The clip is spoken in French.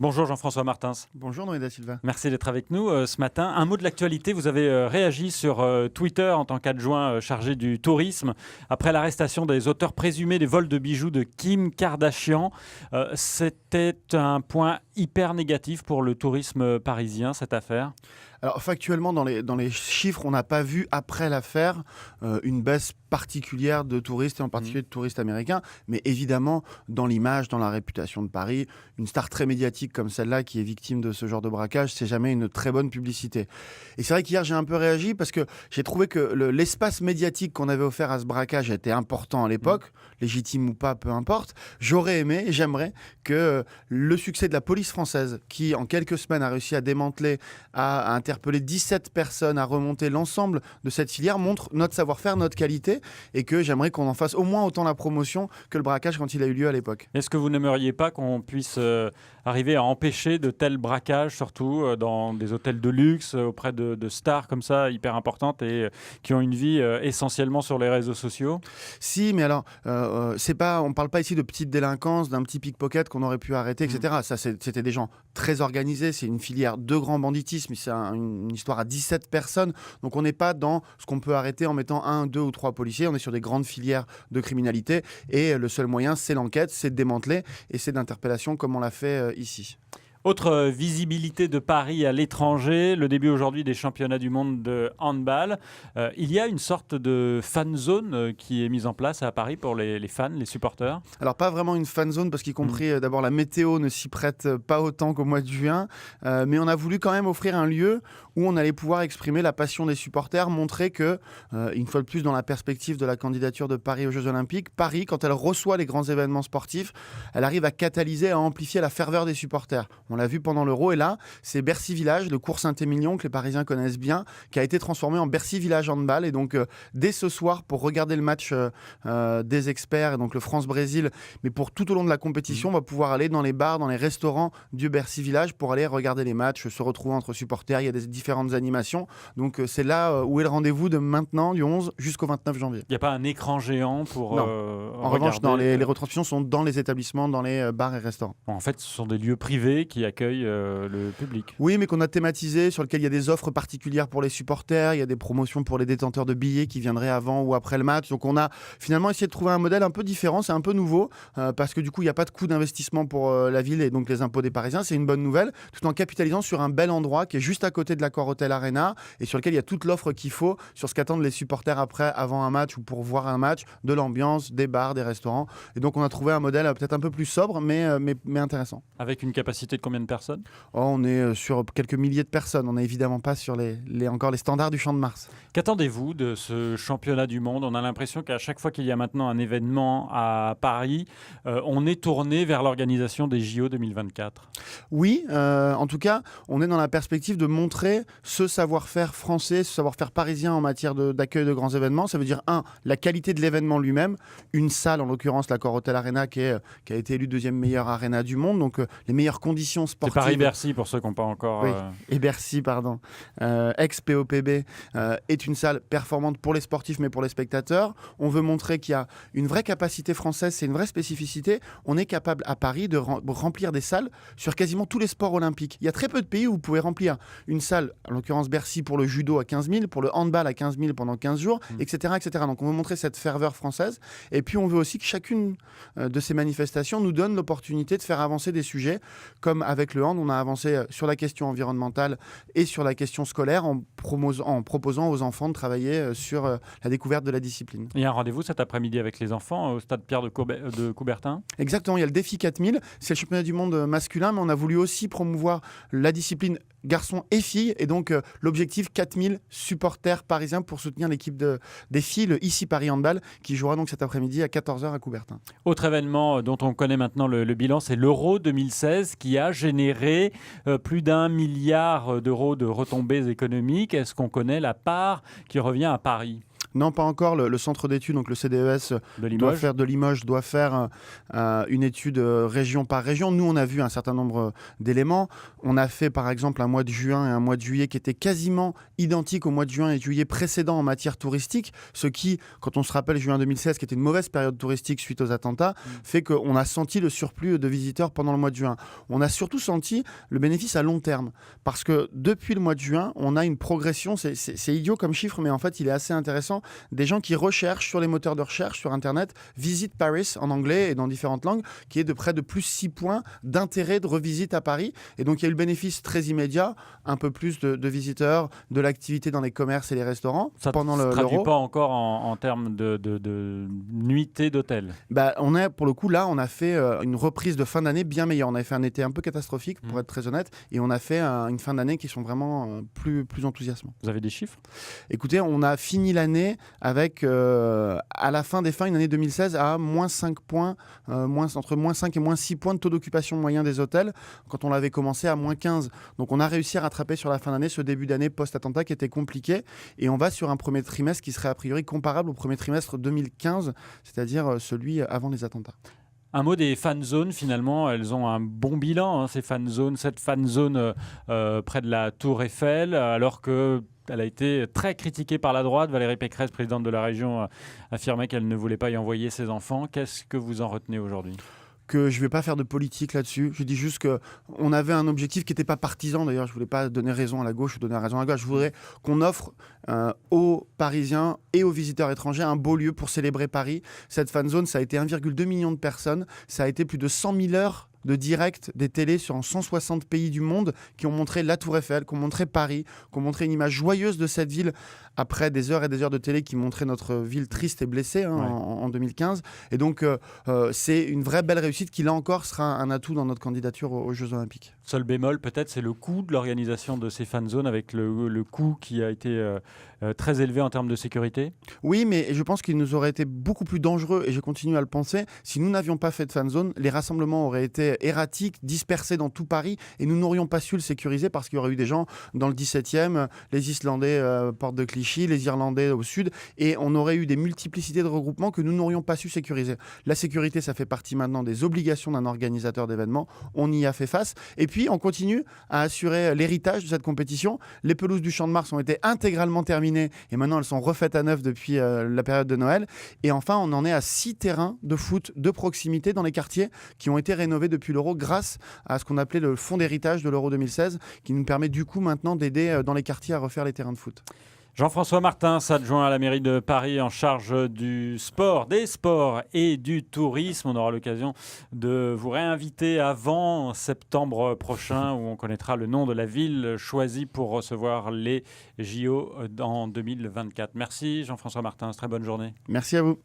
Bonjour Jean-François Martins. Bonjour Noé da Silva. Merci d'être avec nous ce matin. Un mot de l'actualité, vous avez réagi sur Twitter en tant qu'adjoint chargé du tourisme après l'arrestation des auteurs présumés des vols de bijoux de Kim Kardashian. C'était un point hyper négatif pour le tourisme parisien, cette affaire. Alors factuellement, dans les chiffres, on n'a pas vu après l'affaire une baisse particulière de touristes, et en particulier de touristes américains. Mais évidemment, dans l'image, dans la réputation de Paris, une star très médiatique comme celle-là qui est victime de ce genre de braquage, c'est jamais une très bonne publicité. Et c'est vrai qu'hier, j'ai un peu réagi parce que j'ai trouvé que l'espace médiatique qu'on avait offert à ce braquage était important à l'époque, légitime ou pas, peu importe. J'aurais aimé, et j'aimerais que le succès de la police française, qui en quelques semaines a réussi à démanteler, à interpeller 17 personnes, à remonter l'ensemble de cette filière, montre notre savoir-faire, notre qualité, et que j'aimerais qu'on en fasse au moins autant la promotion que le braquage quand il a eu lieu à l'époque. Est-ce que vous n'aimeriez pas qu'on puisse arriver à empêcher de tels braquages, surtout dans des hôtels de luxe, auprès de stars comme ça, hyper importantes et qui ont une vie essentiellement sur les réseaux sociaux? Si, mais alors, c'est pas, on ne parle pas ici de petite délinquance, d'un petit pickpocket qu'on aurait pu arrêter, etc. Ça, c'était des gens très organisés, c'est une filière de grand banditisme, c'est une histoire à 17 personnes, donc on n'est pas dans ce qu'on peut arrêter en mettant 1, 2 ou 3 policiers, on est sur des grandes filières de criminalité, et le seul moyen, c'est l'enquête, c'est de démanteler, et c'est d'interpellation comme on l'a fait ici. Autre visibilité de Paris à l'étranger, le début aujourd'hui des championnats du monde de handball. Il y a une sorte de fan zone qui est mise en place à Paris pour les fans, les supporters. Alors pas vraiment une fan zone parce qu'y compris d'abord la météo ne s'y prête pas autant qu'au mois de juin, mais on a voulu quand même offrir un lieu où on allait pouvoir exprimer la passion des supporters, montrer que, une fois de plus dans la perspective de la candidature de Paris aux Jeux Olympiques, Paris, quand elle reçoit les grands événements sportifs, elle arrive à catalyser, à amplifier la ferveur des supporters. On l'a vu pendant l'Euro, et là, c'est Bercy Village, le cours Saint-Émilion que les Parisiens connaissent bien, qui a été transformé en Bercy Village Handball. Et donc, dès ce soir, pour regarder le match des experts, et donc le France-Brésil, mais pour tout au long de la compétition, on va pouvoir aller dans les bars, dans les restaurants du Bercy Village pour aller regarder les matchs, se retrouver entre supporters. Il y a des différentes animations. Donc, c'est là où est le rendez-vous de maintenant, du 11 jusqu'au 29 janvier. Il n'y a pas un écran géant pour Non. En revanche, regarder, les retransmissions sont dans les établissements, dans les bars et restaurants. En fait, ce sont des lieux privés qui accueillent le public. Oui, mais qu'on a thématisé, sur lequel il y a des offres particulières pour les supporters, il y a des promotions pour les détenteurs de billets qui viendraient avant ou après le match. Donc on a finalement essayé de trouver un modèle un peu différent, c'est un peu nouveau, parce que du coup il n'y a pas de coût d'investissement pour la ville et donc les impôts des Parisiens, c'est une bonne nouvelle, tout en capitalisant sur un bel endroit qui est juste à côté de l'Accor Hotel Arena et sur lequel il y a toute l'offre qu'il faut sur ce qu'attendent les supporters après, avant un match ou pour voir un match, de l'ambiance, des bars, des restaurants. Et donc on a trouvé un modèle peut-être un peu plus sobre, mais intéressant. Avec une capacité de combien de personnes? On est sur quelques milliers de personnes. On n'est évidemment pas sur encore les standards du Champ de Mars. Qu'attendez-vous de ce championnat du monde? On a l'impression qu'à chaque fois qu'il y a maintenant un événement à Paris, on est tourné vers l'organisation des JO 2024. Oui, en tout cas, on est dans la perspective de montrer ce savoir-faire français, ce savoir-faire parisien en matière d'accueil de grands événements. Ça veut dire, la qualité de l'événement lui-même. Une salle, en l'occurrence l'Accor Hotel Arena, qui a été élue deuxième meilleure arena du monde. Donc, les meilleures conditions sportives. C'est Paris-Bercy pour ceux qui n'ont pas encore... Oui, et Bercy, pardon. Ex-POPB est une salle performante pour les sportifs, mais pour les spectateurs. On veut montrer qu'il y a une vraie capacité française, c'est une vraie spécificité. On est capable à Paris de remplir des salles sur quasiment tous les sports olympiques. Il y a très peu de pays où vous pouvez remplir une salle, en l'occurrence Bercy pour le judo à 15 000, pour le handball à 15 000 pendant 15 jours, etc., etc. Donc on veut montrer cette ferveur française. Et puis on veut aussi que chacune de ces manifestations nous donne l'opportunité de faire avancer des sujets, comme avec le hand, on a avancé sur la question environnementale et sur la question scolaire en proposant aux enfants de travailler sur la découverte de la discipline. Il y a un rendez-vous cet après-midi avec les enfants au stade Pierre de Coubertin. Exactement, il y a le défi 4000, c'est le championnat du monde masculin, mais on a voulu aussi promouvoir la discipline garçons et filles, et donc l'objectif 4000 supporters parisiens pour soutenir l'équipe des filles, le Ici Paris Handball, qui jouera donc cet après-midi à 14h à Coubertin. Autre événement dont on connaît maintenant le bilan, c'est l'Euro 2016 qui a généré plus d'1 milliard d'euros de retombées économiques. Est-ce qu'on connaît la part qui revient à Paris ? Non, pas encore. Le centre d'études, donc le CDES de Limoges, doit faire une étude région par région. Nous, on a vu un certain nombre d'éléments. On a fait, par exemple, un mois de juin et un mois de juillet qui étaient quasiment identiques au mois de juin et de juillet précédents en matière touristique, ce qui, quand on se rappelle juin 2016, qui était une mauvaise période touristique suite aux attentats, fait qu'on a senti le surplus de visiteurs pendant le mois de juin. On a surtout senti le bénéfice à long terme, parce que depuis le mois de juin, on a une progression, c'est idiot comme chiffre, mais en fait, il est assez intéressant, des gens qui recherchent sur les moteurs de recherche, sur Internet, Visit Paris en anglais et dans différentes langues, qui est de près de plus 6 points d'intérêt de revisite à Paris. Et donc, il y a eu le bénéfice très immédiat, un peu plus de visiteurs, de l'activité dans les commerces et les restaurants pendant l'Euro. Ça ne traduit pas encore en termes de nuitées d'hôtel. On est, pour le coup, là, on a fait une reprise de fin d'année bien meilleure. On avait fait un été un peu catastrophique, pour être très honnête, et on a fait une fin d'année qui sont vraiment plus enthousiasmants. Vous avez des chiffres ? Écoutez, on a fini l'année avec, à la fin des fins, une année 2016 à moins 5 points, entre moins 5 et moins 6 points de taux d'occupation moyen des hôtels, quand on l'avait commencé à moins 15. Donc on a réussi à rattraper sur la fin d'année ce début d'année post-attentat qui était compliqué, et on va sur un premier trimestre qui serait a priori comparable au premier trimestre 2015, c'est-à-dire celui avant les attentats. Un mot des fan zones, finalement, elles ont un bon bilan, ces fan zones, cette fan zone près de la Tour Eiffel, alors que elle a été très critiquée par la droite. Valérie Pécresse, présidente de la région, affirmait qu'elle ne voulait pas y envoyer ses enfants. Qu'est-ce que vous en retenez aujourd'hui ? Que je ne vais pas faire de politique là-dessus. Je dis juste qu'on avait un objectif qui n'était pas partisan. D'ailleurs, je ne voulais pas donner raison à la gauche ou donner raison à la gauche. Je voudrais qu'on offre aux Parisiens et aux visiteurs étrangers un beau lieu pour célébrer Paris. Cette fan zone, ça a été 1,2 million de personnes. Ça a été plus de 100 000 heures de direct des télés sur 160 pays du monde qui ont montré la Tour Eiffel, qui ont montré Paris, qui ont montré une image joyeuse de cette ville après des heures et des heures de télé qui montraient notre ville triste et blessée en 2015. Et donc, c'est une vraie belle réussite qui, là encore, sera un atout dans notre candidature aux Jeux Olympiques. Seul bémol, peut-être, c'est le coût de l'organisation de ces fan zones, avec le coût qui a été très élevé en termes de sécurité. Oui, mais je pense qu'il nous aurait été beaucoup plus dangereux, et je continue à le penser, si nous n'avions pas fait de fan zone, les rassemblements auraient été erratiques, dispersés dans tout Paris, et nous n'aurions pas su le sécuriser parce qu'il y aurait eu des gens dans le 17e, les Islandais porte de Clichy, les Irlandais au sud, et on aurait eu des multiplicités de regroupements que nous n'aurions pas su sécuriser. La sécurité, ça fait partie maintenant des obligations d'un organisateur d'événements. On y a fait face. Et puis, on continue à assurer l'héritage de cette compétition. Les pelouses du Champ de Mars ont été intégralement terminées et maintenant elles sont refaites à neuf depuis la période de Noël. Et enfin, on en est à 6 terrains de foot de proximité dans les quartiers qui ont été rénovés depuis l'Euro grâce à ce qu'on appelait le fonds d'héritage de l'Euro 2016 qui nous permet du coup maintenant d'aider dans les quartiers à refaire les terrains de foot. Jean-François Martin, adjoint à la mairie de Paris en charge du sport, des sports et du tourisme. On aura l'occasion de vous réinviter avant septembre prochain où on connaîtra le nom de la ville choisie pour recevoir les JO en 2024. Merci Jean-François Martin, très bonne journée. Merci à vous.